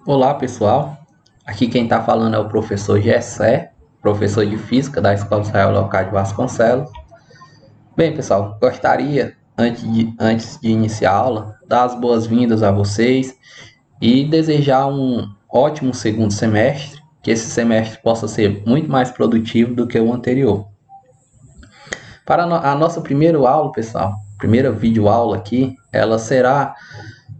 Olá pessoal, aqui quem está falando é o professor Gessé, professor de Física da Escola Israel Leocádio Vasconcelos. Bem pessoal, gostaria, antes de iniciar a aula, dar as boas-vindas a vocês e desejar um ótimo segundo semestre, que esse semestre possa ser muito mais produtivo do que o anterior. Para a nossa primeira aula, pessoal, primeira videoaula aqui, ela será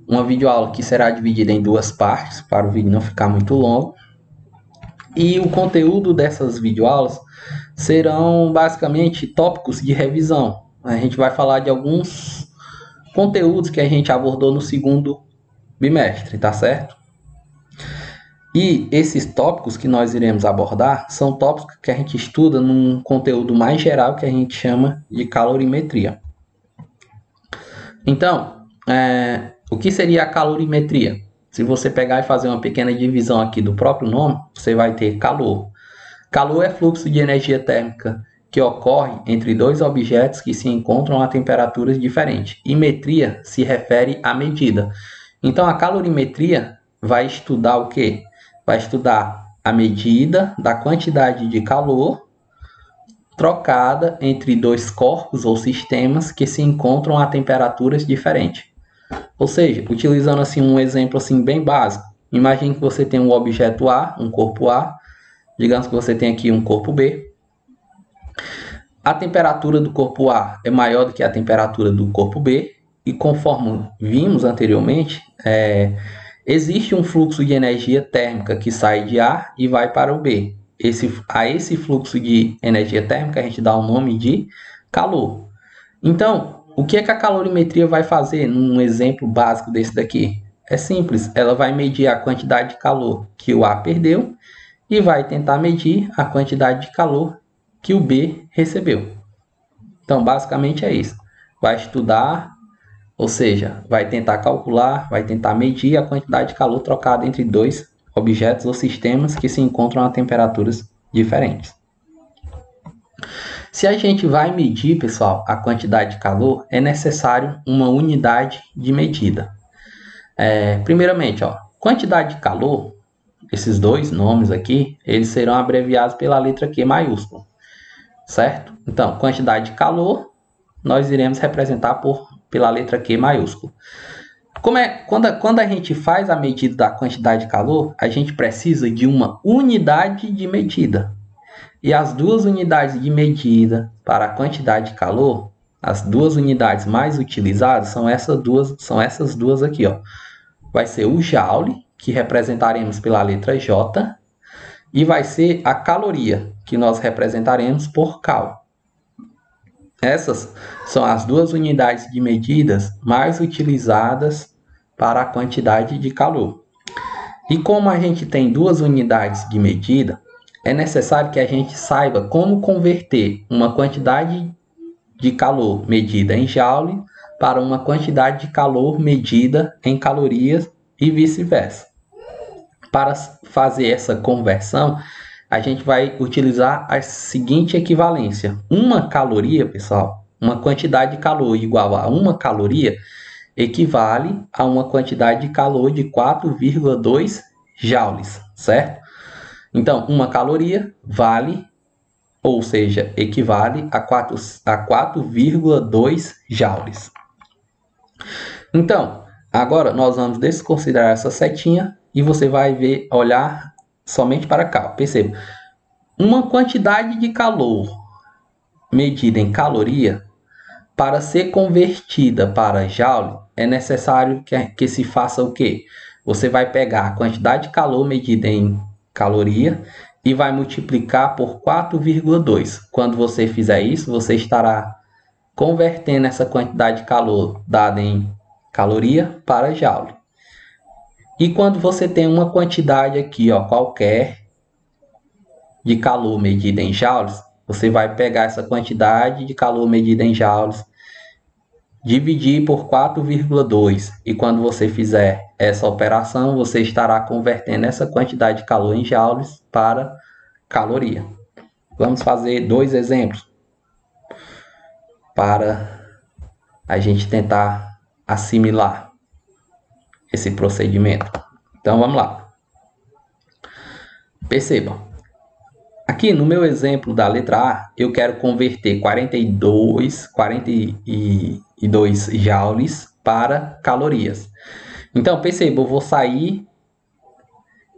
uma videoaula que será dividida em duas partes, para o vídeo não ficar muito longo. E o conteúdo dessas videoaulas serão basicamente tópicos de revisão. A gente vai falar de alguns conteúdos que a gente abordou no segundo bimestre, tá certo? E esses tópicos que nós iremos abordar são tópicos que a gente estuda num conteúdo mais geral que a gente chama de calorimetria. Então, o que seria a calorimetria? Se você pegar e fazer uma pequena divisão aqui do próprio nome, você vai ter calor. Calor é fluxo de energia térmica que ocorre entre dois objetos que se encontram a temperaturas diferentes. E metria se refere à medida. Então, a calorimetria vai estudar o quê? Vai estudar a medida da quantidade de calor trocada entre dois corpos ou sistemas que se encontram a temperaturas diferentes. Ou seja, utilizando assim um exemplo assim bem básico, imagine que você tem um objeto A, um corpo A, digamos que você tem aqui um corpo B. A temperatura do corpo A é maior do que a temperatura do corpo B, e conforme vimos anteriormente, existe um fluxo de energia térmica que sai de A e vai para o B. A esse fluxo de energia térmica a gente dá o nome de calor. Então, o que é que a calorimetria vai fazer num exemplo básico desse daqui? É simples, ela vai medir a quantidade de calor que o A perdeu e vai tentar medir a quantidade de calor que o B recebeu. Então, basicamente é isso. Vai estudar, ou seja, vai tentar calcular, vai tentar medir a quantidade de calor trocada entre dois objetos ou sistemas que se encontram a temperaturas diferentes. Se a gente vai medir, pessoal, a quantidade de calor, é necessário uma unidade de medida. Primeiramente, quantidade de calor, esses dois nomes aqui, eles serão abreviados pela letra Q maiúscula, certo? Então, quantidade de calor, nós iremos representar pela letra Q maiúscula. Quando a gente faz a medida da quantidade de calor, a gente precisa de uma unidade de medida. E as duas unidades de medida para a quantidade de calor, as duas unidades mais utilizadas são essas duas aqui, ó. Vai ser o joule, que representaremos pela letra J, e vai ser a caloria, que nós representaremos por cal. Essas são as duas unidades de medidas mais utilizadas para a quantidade de calor. E como a gente tem duas unidades de medida, é necessário que a gente saiba como converter uma quantidade de calor medida em joule para uma quantidade de calor medida em calorias e vice-versa. Para fazer essa conversão, a gente vai utilizar a seguinte equivalência. Uma caloria, pessoal, uma quantidade de calor igual a uma caloria, equivale a uma quantidade de calor de 4,2 joules, certo? Então, uma caloria vale, ou seja, equivale a 4,2 joules. Então, agora nós vamos desconsiderar essa setinha e você vai olhar somente para cá. Perceba, uma quantidade de calor medida em caloria, para ser convertida para joule, é necessário que se faça o quê? Você vai pegar a quantidade de calor medida em caloria e vai multiplicar por 4,2. Quando você fizer isso, você estará convertendo essa quantidade de calor dada em caloria para joule. E quando você tem uma quantidade aqui, qualquer de calor medida em joules, você vai pegar essa quantidade de calor medida em joules, dividir por 4,2. E quando você fizer essa operação, você estará convertendo essa quantidade de calor em joules para caloria. Vamos fazer dois exemplos para a gente tentar assimilar esse procedimento. Então, vamos lá. Percebam, aqui no meu exemplo da letra A, eu quero converter 42 joules para calorias. Então, perceba, eu vou sair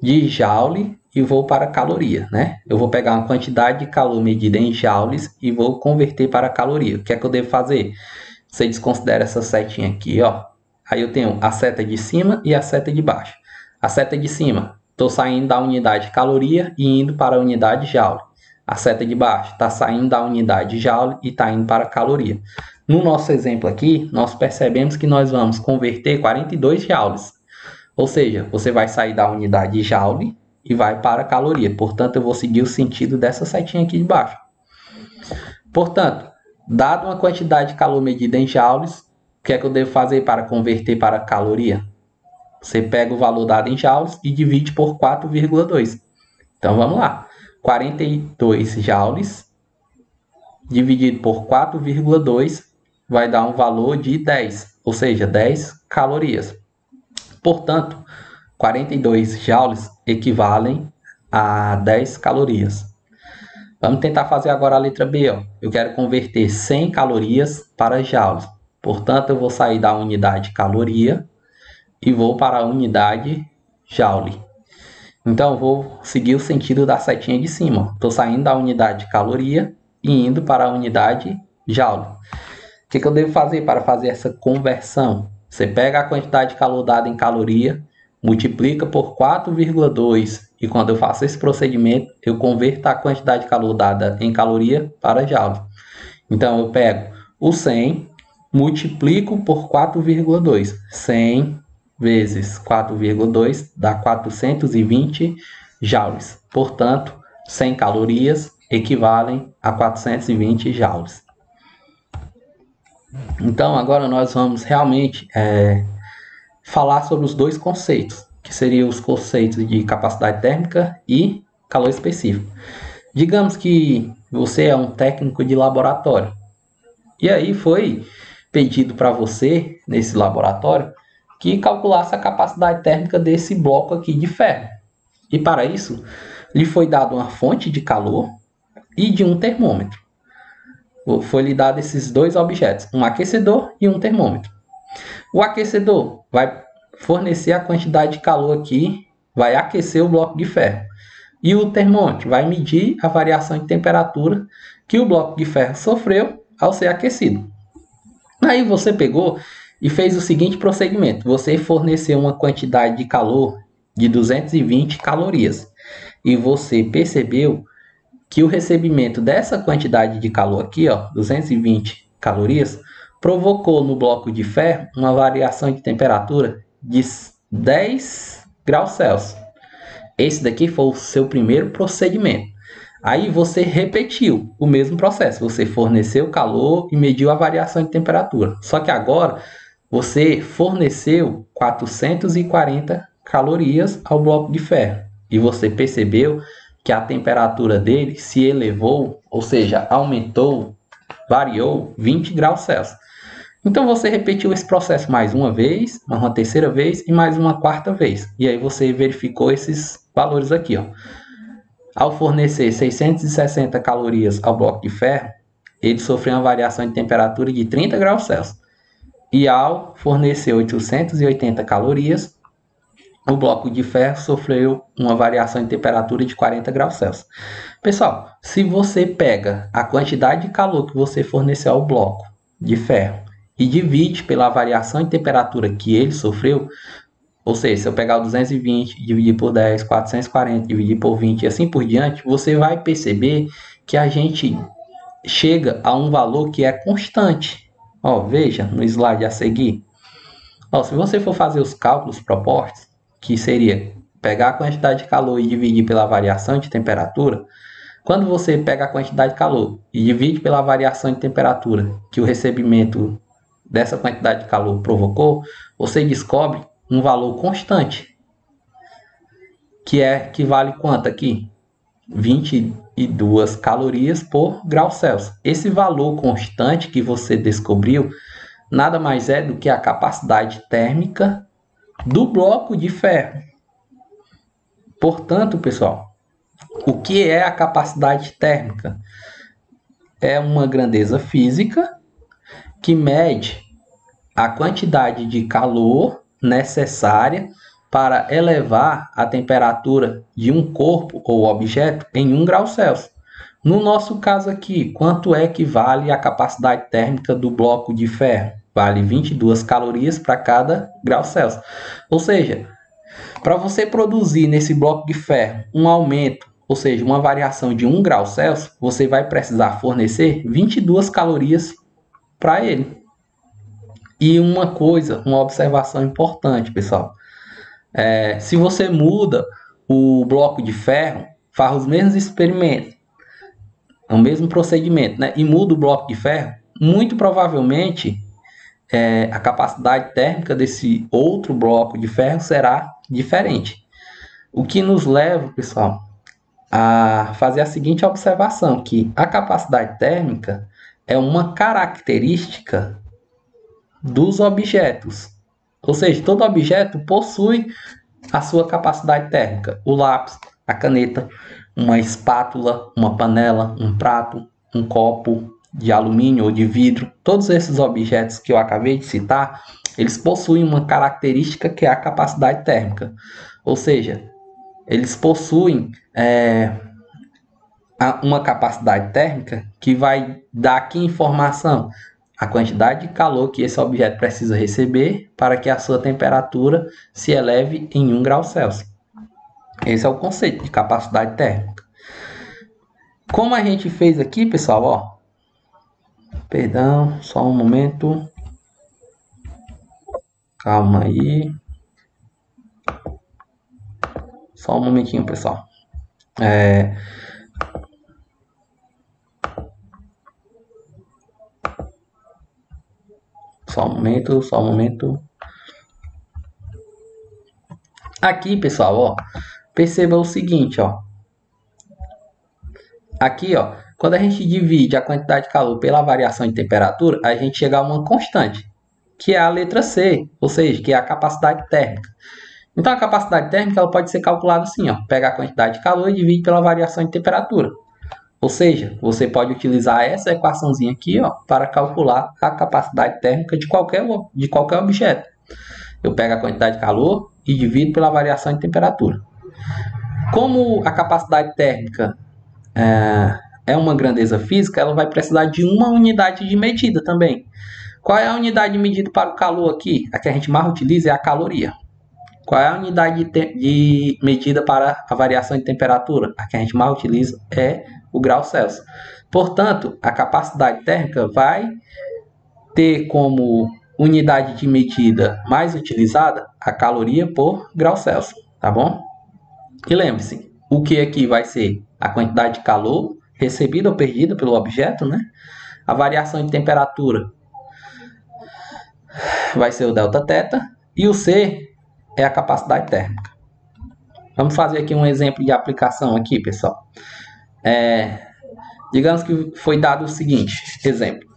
de joule e vou para caloria, né? Eu vou pegar uma quantidade de calor medida em joules e vou converter para caloria. O que é que eu devo fazer? Você desconsidera essa setinha aqui, ó. Aí eu tenho a seta de cima e a seta de baixo. A seta de cima, estou saindo da unidade caloria e indo para a unidade joule. A seta de baixo está saindo da unidade joule e está indo para caloria. No nosso exemplo aqui, nós percebemos que nós vamos converter 42 joules. Ou seja, você vai sair da unidade joule e vai para caloria. Portanto, eu vou seguir o sentido dessa setinha aqui de baixo. Portanto, dado uma quantidade de calor medida em joules, o que é que eu devo fazer para converter para caloria? Você pega o valor dado em joules e divide por 4,2. Então, vamos lá. 42 joules dividido por 4,2 vai dar um valor de 10, ou seja, 10 calorias. Portanto, 42 joules equivalem a 10 calorias. Vamos tentar fazer agora a letra B. Ó. Eu quero converter 100 calorias para joules. Portanto, eu vou sair da unidade caloria e vou para a unidade joule. Então, eu vou seguir o sentido da setinha de cima. Estou saindo da unidade caloria e indo para a unidade joule. O que eu devo fazer para fazer essa conversão? Você pega a quantidade de calor dada em caloria, multiplica por 4,2 e quando eu faço esse procedimento, eu converto a quantidade de calor dada em caloria para joule. Então, eu pego o 100, multiplico por 4,2. 100 vezes 4,2 dá 420 joules. Portanto, 100 calorias equivalem a 420 joules. Então, agora nós vamos realmente falar sobre os dois conceitos, que seriam os conceitos de capacidade térmica e calor específico. Digamos que você é um técnico de laboratório, e aí foi pedido para você, nesse laboratório, que calculasse a capacidade térmica desse bloco aqui de ferro. E para isso, lhe foi dado uma fonte de calor e de um termômetro. Foi-lhe dado esses dois objetos, um aquecedor e um termômetro. O aquecedor vai fornecer a quantidade de calor aqui, vai aquecer o bloco de ferro. E o termômetro vai medir a variação de temperatura que o bloco de ferro sofreu ao ser aquecido. Aí você pegou e fez o seguinte procedimento. Você forneceu uma quantidade de calor de 220 calorias. E você percebeu que o recebimento dessa quantidade de calor aqui, ó, 220 calorias, provocou no bloco de ferro uma variação de temperatura de 10 graus Celsius. Esse daqui foi o seu primeiro procedimento. Aí você repetiu o mesmo processo. Você forneceu calor e mediu a variação de temperatura. Só que agora você forneceu 440 calorias ao bloco de ferro. E você percebeu que a temperatura dele se elevou, ou seja, aumentou, variou 20 graus Celsius. Então você repetiu esse processo mais uma vez, mais uma terceira vez e mais uma quarta vez. E aí você verificou esses valores aqui, ó. Ao fornecer 660 calorias ao bloco de ferro, ele sofreu uma variação de temperatura de 30 graus Celsius. E ao fornecer 880 calorias, o bloco de ferro sofreu uma variação de temperatura de 40 graus Celsius. Pessoal, se você pega a quantidade de calor que você forneceu ao bloco de ferro e divide pela variação de temperatura que ele sofreu, ou seja, se eu pegar o 220, dividir por 10, 440, dividir por 20 e assim por diante, você vai perceber que a gente chega a um valor que é constante. Ó, veja no slide a seguir. Ó, se você for fazer os cálculos propostos, que seria pegar a quantidade de calor e dividir pela variação de temperatura, quando você pega a quantidade de calor e divide pela variação de temperatura que o recebimento dessa quantidade de calor provocou, você descobre um valor constante, que vale quanto aqui? 22 calorias por grau Celsius. Esse valor constante que você descobriu nada mais é do que a capacidade térmica do bloco de ferro. Portanto, pessoal, O que é a capacidade térmica? É uma grandeza física que mede a quantidade de calor necessária para elevar a temperatura de um corpo ou objeto em 1 grau Celsius. No nosso caso aqui, quanto é que vale a capacidade térmica do bloco de ferro? Vale 22 calorias para cada grau Celsius. Ou seja, para você produzir nesse bloco de ferro um aumento, ou seja, uma variação de 1 grau Celsius, você vai precisar fornecer 22 calorias para ele. E uma coisa, uma observação importante, pessoal. Se você muda o bloco de ferro, faz os mesmos experimentos, o mesmo procedimento, né? E muda o bloco de ferro, muito provavelmente a capacidade térmica desse outro bloco de ferro será diferente. O que nos leva, pessoal, a fazer a seguinte observação, que a capacidade térmica é uma característica dos objetos. Ou seja, todo objeto possui a sua capacidade térmica. O lápis, a caneta, uma espátula, uma panela, um prato, um copo de alumínio ou de vidro. Todos esses objetos que eu acabei de citar, eles possuem uma característica que é a capacidade térmica. Ou seja, eles possuem uma capacidade térmica que vai dar que informação? A quantidade de calor que esse objeto precisa receber para que a sua temperatura se eleve em 1 grau Celsius. Esse é o conceito de capacidade térmica. Como a gente fez aqui, pessoal, ó. Perdão, só um momento. Calma aí. Só um momentinho, pessoal. Só um momento. Aqui, pessoal, ó, perceba o seguinte, ó. Aqui, ó, quando a gente divide a quantidade de calor pela variação de temperatura, a gente chega a uma constante, que é a letra C, ou seja, que é a capacidade térmica. Então, a capacidade térmica ela pode ser calculada assim, ó, pega a quantidade de calor e divide pela variação de temperatura. Ou seja, você pode utilizar essa equaçãozinha aqui, ó, para calcular a capacidade térmica de qualquer objeto. Eu pego a quantidade de calor e divido pela variação de temperatura. Como a capacidade térmica é uma grandeza física, ela vai precisar de uma unidade de medida também. Qual é a unidade de medida para o calor aqui? A que a gente mais utiliza é a caloria. Qual é a unidade de medida para a variação de temperatura? A que a gente mais utiliza é o grau Celsius. Portanto, a capacidade térmica vai ter como unidade de medida mais utilizada a caloria por grau Celsius, tá bom? E lembre-se, o que aqui vai ser a quantidade de calor recebida ou perdida pelo objeto, né? A variação de temperatura vai ser o delta-θ e o C é a capacidade térmica. Vamos fazer aqui um exemplo de aplicação aqui, pessoal. Digamos que foi dado o seguinte, exemplo.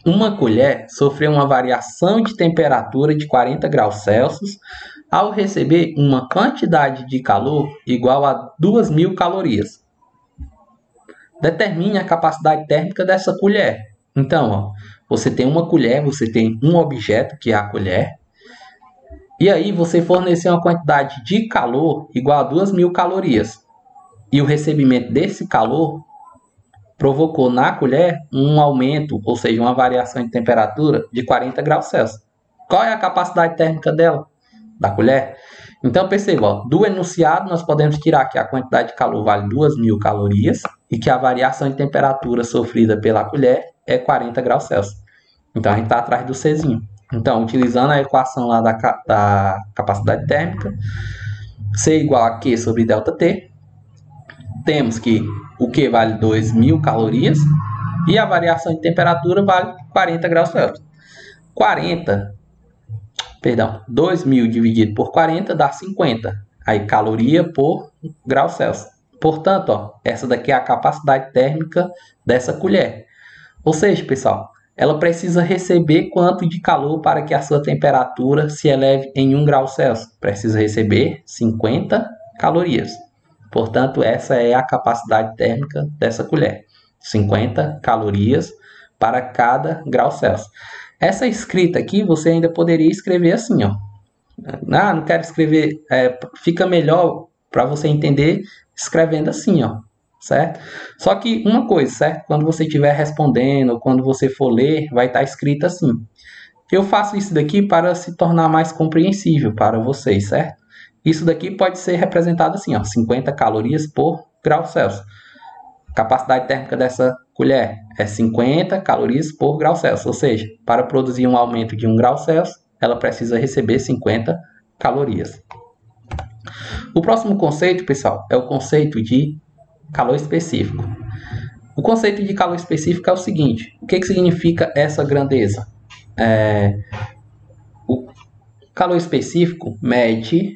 Uma colher sofreu uma variação de temperatura de 40 graus Celsius ao receber uma quantidade de calor igual a 2.000 calorias. Determine a capacidade térmica dessa colher. Então, ó, você tem uma colher, você tem um objeto, que é a colher, e aí você forneceu uma quantidade de calor igual a 2.000 calorias. E o recebimento desse calor provocou na colher um aumento, ou seja, uma variação de temperatura de 40 graus Celsius. Qual é a capacidade térmica dela? Da colher? Então perceba, ó, do enunciado nós podemos tirar que a quantidade de calor vale 2.000 calorias e que a variação de temperatura sofrida pela colher é 40 graus Celsius. Então a gente está atrás do Czinho. Então, utilizando a equação lá da capacidade térmica, C igual a Q sobre ΔT, temos que o Q vale 2.000 calorias e a variação de temperatura vale 40 graus Celsius. 2.000 dividido por 40 dá 50. Aí, caloria por grau Celsius. Portanto, ó, essa daqui é a capacidade térmica dessa colher. Ou seja, pessoal, ela precisa receber quanto de calor para que a sua temperatura se eleve em 1 grau Celsius? Precisa receber 50 calorias. Portanto, essa é a capacidade térmica dessa colher. 50 calorias para cada grau Celsius. Essa escrita aqui, você ainda poderia escrever assim, ó. Ah, não quero escrever, fica melhor para você entender escrevendo assim, ó, certo? Só que uma coisa, certo? Quando você estiver respondendo, ou quando você for ler, vai estar escrito assim. Eu faço isso daqui para se tornar mais compreensível para vocês, certo? Isso daqui pode ser representado assim, ó, 50 calorias por grau Celsius. Capacidade térmica dessa colher é 50 calorias por grau Celsius, ou seja, para produzir um aumento de 1 grau Celsius, ela precisa receber 50 calorias. O próximo conceito, pessoal, é o conceito de calor específico. O conceito de calor específico é o seguinte: o que significa essa grandeza? O calor específico mede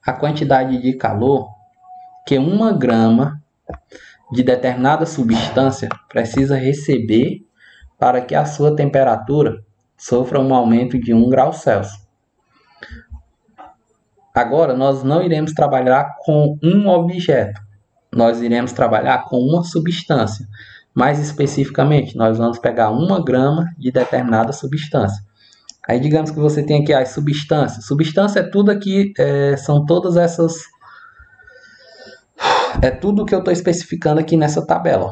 a quantidade de calor que 1 grama de determinada substância precisa receber para que a sua temperatura sofra um aumento de 1 grau Celsius. Agora, nós não iremos trabalhar com um objeto, nós iremos trabalhar com uma substância. Mais especificamente, nós vamos pegar 1 grama de determinada substância. Aí, digamos que você tem aqui as substâncias. Substância é tudo aqui, são todas essas... É tudo que eu estou especificando aqui nessa tabela.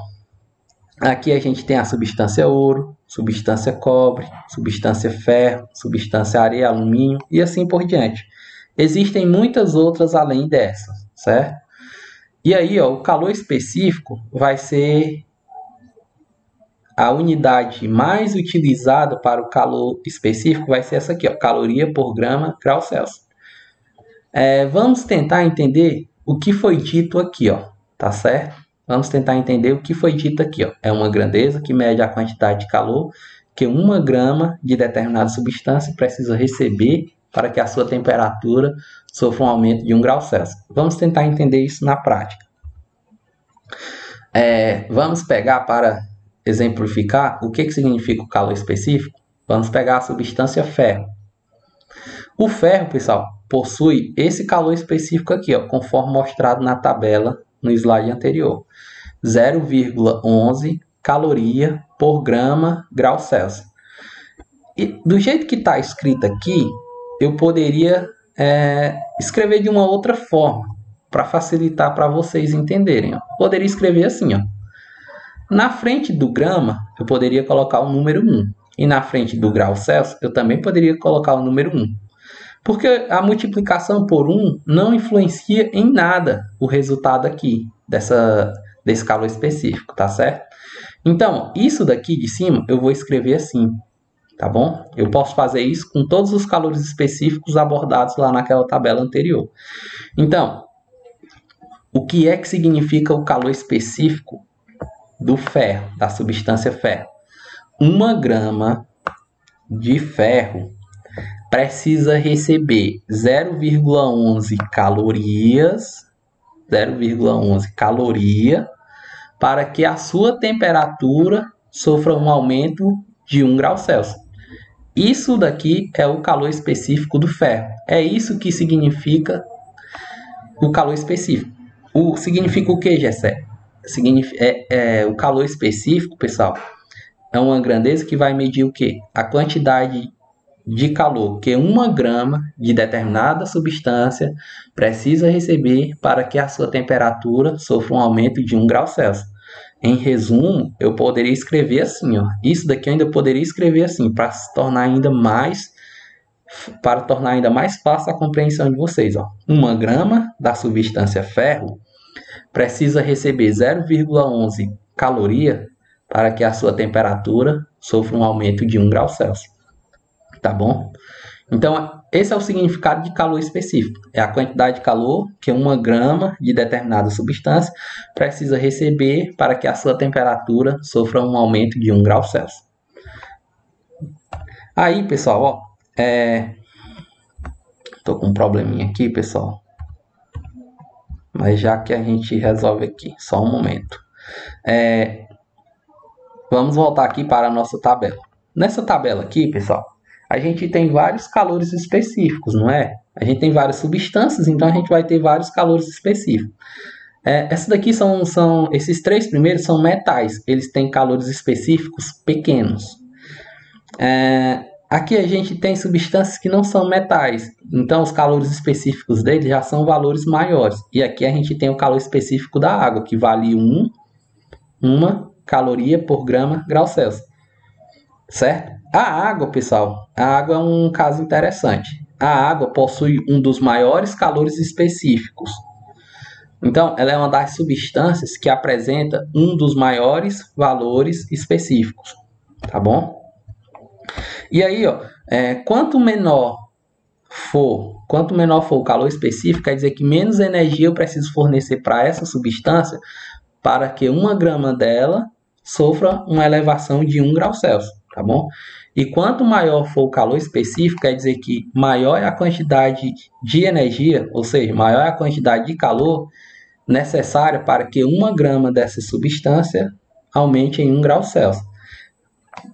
Aqui a gente tem a substância ouro, substância cobre, substância ferro, substância areia, alumínio e assim por diante. Existem muitas outras além dessas, certo? E aí, ó, o calor específico vai ser a unidade mais utilizada para o calor específico, vai ser essa aqui, ó, caloria por grama grau Celsius. Vamos tentar entender o que foi dito aqui, ó, tá certo? Vamos tentar entender o que foi dito aqui, ó. É uma grandeza que mede a quantidade de calor que 1 grama de determinada substância precisa receber para que a sua temperatura sofra um aumento de 1 grau Celsius. Vamos tentar entender isso na prática. Vamos pegar para exemplificar o que significa o calor específico. Vamos pegar a substância ferro. O ferro, pessoal, possui esse calor específico aqui, ó, conforme mostrado na tabela no slide anterior. 0,11 caloria por grama grau Celsius. E do jeito que está escrito aqui, eu poderia escrever de uma outra forma, para facilitar para vocês entenderem. Ó. Poderia escrever assim, ó. Na frente do grama, eu poderia colocar o número 1. E na frente do grau Celsius, eu também poderia colocar o número 1. Porque a multiplicação por 1 não influencia em nada o resultado aqui, desse calor específico, tá certo? Então, isso daqui de cima, eu vou escrever assim, tá bom? Eu posso fazer isso com todos os calores específicos abordados lá naquela tabela anterior. Então, o que é que significa o calor específico do ferro, da substância ferro? 1 grama de ferro precisa receber 0,11 calorias, 0,11 caloria, para que a sua temperatura sofra um aumento de 1 grau Celsius. Isso daqui é o calor específico do ferro. É isso que significa o calor específico. Significa o que, Gessé? O calor específico, pessoal, é uma grandeza que vai medir o quê? A quantidade de calor que 1 grama de determinada substância precisa receber para que a sua temperatura sofra um aumento de 1 grau Celsius. Em resumo, eu poderia escrever assim, ó. Isso daqui eu ainda poderia escrever assim, para tornar ainda mais fácil a compreensão de vocês, ó. 1 grama da substância ferro precisa receber 0,11 caloria para que a sua temperatura sofra um aumento de 1 grau Celsius. Tá bom? Então, esse é o significado de calor específico. É a quantidade de calor que 1 grama de determinada substância precisa receber para que a sua temperatura sofra um aumento de 1 grau Celsius. Aí, pessoal, ó, tô com um probleminha aqui, pessoal. Mas já que a gente resolve aqui, só um momento. Vamos voltar aqui para a nossa tabela. Nessa tabela aqui, pessoal, a gente tem vários calores específicos, não é? A gente tem várias substâncias, então a gente vai ter vários calores específicos. Essa daqui esses três primeiros são metais, eles têm calores específicos pequenos. Aqui a gente tem substâncias que não são metais, então os calores específicos deles já são valores maiores. E aqui a gente tem o calor específico da água, que vale 1 caloria por grau Celsius, certo? A água, pessoal, a água é um caso interessante. A água possui um dos maiores calores específicos. Então, ela é uma das substâncias que apresenta um dos maiores valores específicos, tá bom? E aí, ó, quanto menor for o calor específico, quer dizer que menos energia eu preciso fornecer para essa substância para que 1 grama dela sofra uma elevação de 1 grau Celsius, tá bom? E quanto maior for o calor específico, quer dizer que maior é a quantidade de energia, ou seja, maior é a quantidade de calor necessária para que 1 grama dessa substância aumente em 1 grau Celsius.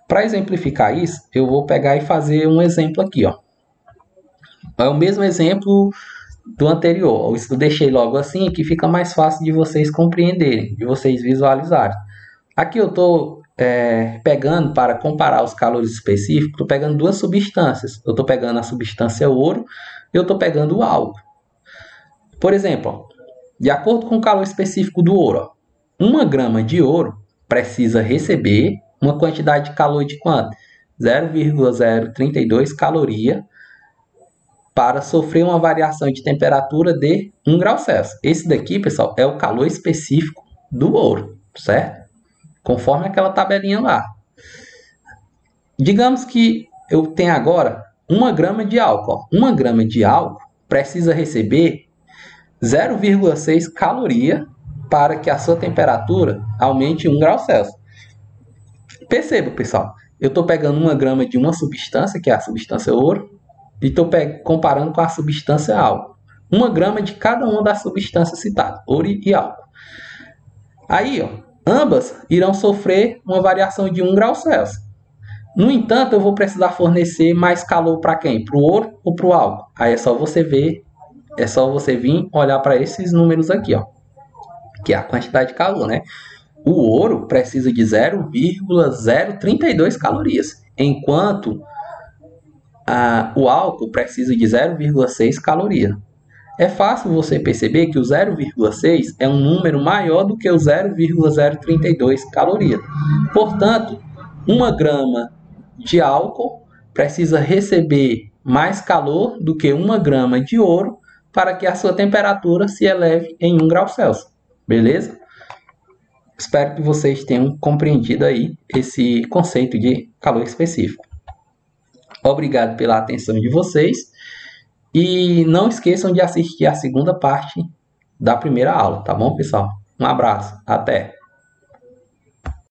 Para exemplificar isso, eu vou pegar e fazer um exemplo aqui, ó. É o mesmo exemplo do anterior. Eu deixei logo assim que fica mais fácil de vocês compreenderem, de vocês visualizarem. Aqui eu estou pegando, para comparar os calores específicos, estou pegando duas substâncias. Eu estou pegando a substância ouro e eu estou pegando o álcool. Por exemplo, ó, de acordo com o calor específico do ouro, ó, 1 grama de ouro precisa receber uma quantidade de calor de quanto? 0,032 caloria para sofrer uma variação de temperatura de 1 grau Celsius. Esse daqui, pessoal, é o calor específico do ouro, certo? Conforme aquela tabelinha lá. Digamos que eu tenho agora 1 grama de álcool. Ó. 1 grama de álcool precisa receber 0,6 caloria para que a sua temperatura aumente 1 grau Celsius. Perceba, pessoal, eu estou pegando 1 grama de uma substância, que é a substância ouro, e estou comparando com a substância álcool. 1 grama de cada uma das substâncias citadas, ouro e álcool. Aí, ó, ambas irão sofrer uma variação de 1 grau Celsius. No entanto, eu vou precisar fornecer mais calor para quem? Para o ouro ou para o álcool? Aí é só você ver, é só você vir olhar para esses números aqui, ó, que é a quantidade de calor, né? O ouro precisa de 0,032 calorias, enquanto o álcool precisa de 0,6 calorias. É fácil você perceber que o 0,6 é um número maior do que o 0,032 calorias. Portanto, 1 grama de álcool precisa receber mais calor do que 1 grama de ouro para que a sua temperatura se eleve em 1 grau Celsius. Beleza? Espero que vocês tenham compreendido aí esse conceito de calor específico. Obrigado pela atenção de vocês e não esqueçam de assistir a segunda parte da primeira aula, tá bom, pessoal? Um abraço, até!